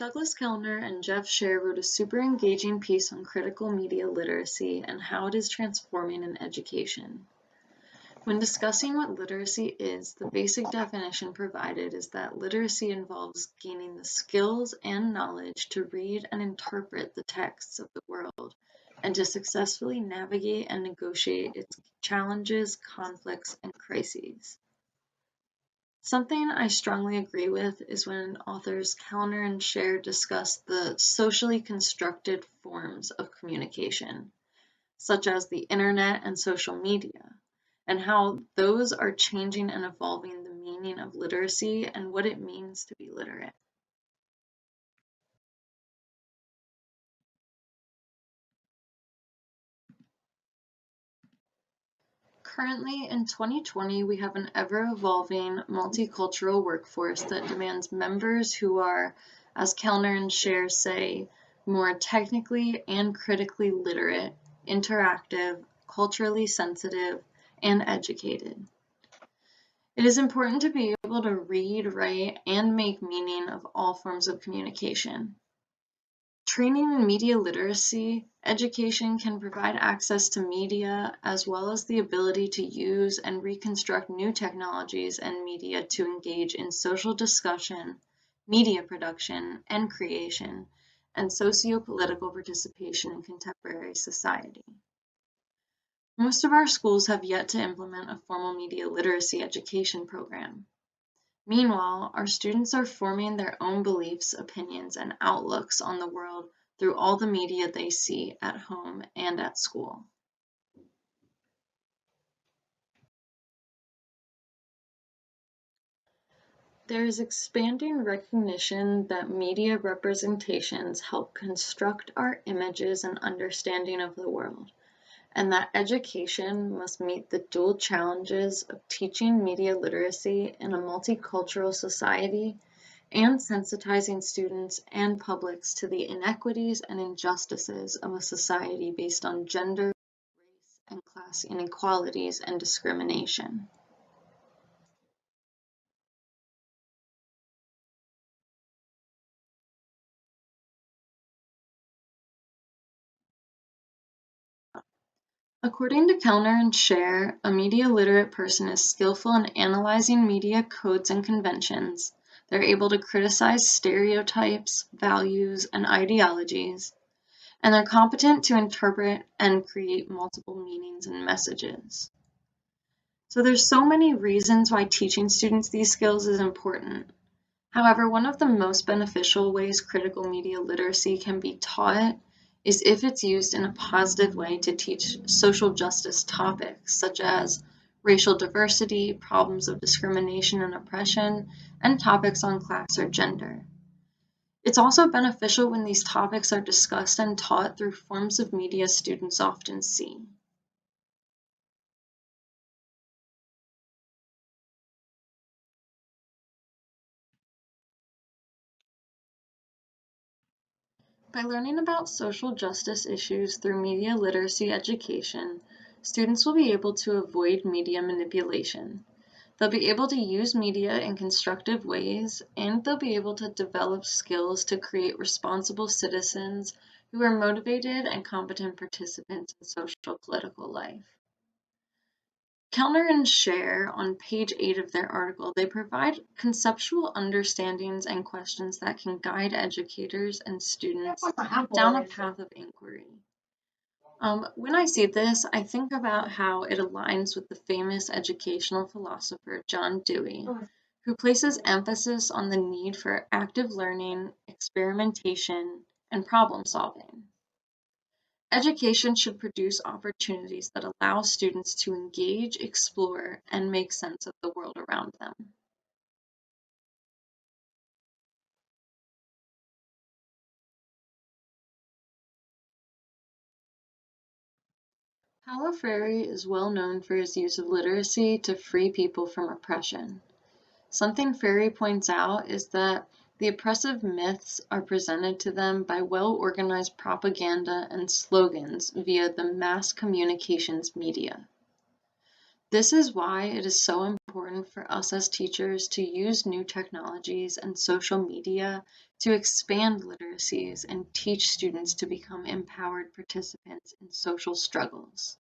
Douglas Kellner and Jeff Scher wrote a super engaging piece on critical media literacy and how it is transforming in education. When discussing what literacy is, the basic definition provided is that literacy involves gaining the skills and knowledge to read and interpret the texts of the world and to successfully navigate and negotiate its challenges, conflicts, and crises. Something I strongly agree with is when authors Kellner and Scher discuss the socially constructed forms of communication, such as the internet and social media, and how those are changing and evolving the meaning of literacy and what it means to be literate. Currently, in 2020, we have an ever-evolving multicultural workforce that demands members who are, as Kellner and Scher say, more technically and critically literate, interactive, culturally sensitive, and educated. It is important to be able to read, write, and make meaning of all forms of communication. Training in media literacy education can provide access to media as well as the ability to use and reconstruct new technologies and media to engage in social discussion, media production and creation, and socio-political participation in contemporary society. Most of our schools have yet to implement a formal media literacy education program. Meanwhile, our students are forming their own beliefs, opinions, and outlooks on the world through all the media they see at home and at school. There is expanding recognition that media representations help construct our images and understanding of the world, and that education must meet the dual challenges of teaching media literacy in a multicultural society and sensitizing students and publics to the inequities and injustices of a society based on gender, race, and class inequalities and discrimination. According to Kellner and Scher, a media literate person is skillful in analyzing media codes and conventions. They're able to criticize stereotypes, values, and ideologies, and they're competent to interpret and create multiple meanings and messages. So there's so many reasons why teaching students these skills is important. However, one of the most beneficial ways critical media literacy can be taught is if it's used in a positive way to teach social justice topics such as racial diversity, problems of discrimination and oppression, and topics on class or gender. It's also beneficial when these topics are discussed and taught through forms of media students often see. By learning about social justice issues through media literacy education, students will be able to avoid media manipulation. They'll be able to use media in constructive ways, and they'll be able to develop skills to create responsible citizens who are motivated and competent participants in social political life. Kellner and Scher, on page 8 of their article, they provide conceptual understandings and questions that can guide educators and students down a path of inquiry. When I see this, I think about how it aligns with the famous educational philosopher John Dewey, who places emphasis on the need for active learning, experimentation, and problem solving. Education should produce opportunities that allow students to engage, explore, and make sense of the world around them. Paulo Freire is well known for his use of literacy to free people from oppression. Something Freire points out is that the oppressive myths are presented to them by well-organized propaganda and slogans via the mass communications media. This is why it is so important for us as teachers to use new technologies and social media to expand literacies and teach students to become empowered participants in social struggles.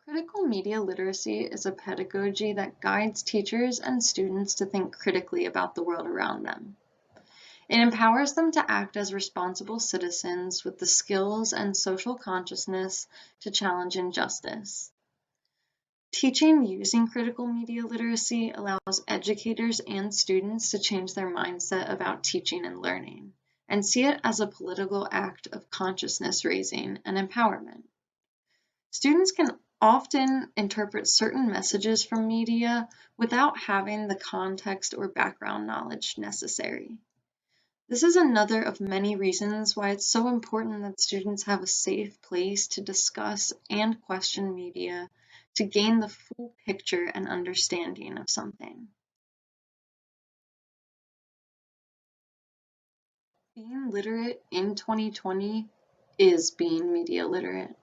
Critical media literacy is a pedagogy that guides teachers and students to think critically about the world around them. It empowers them to act as responsible citizens with the skills and social consciousness to challenge injustice. Teaching using critical media literacy allows educators and students to change their mindset about teaching and learning, and see it as a political act of consciousness raising and empowerment. Students can often interpret certain messages from media without having the context or background knowledge necessary. This is another of many reasons why it's so important that students have a safe place to discuss and question media to gain the full picture and understanding of something. Being literate in 2020 is being media literate.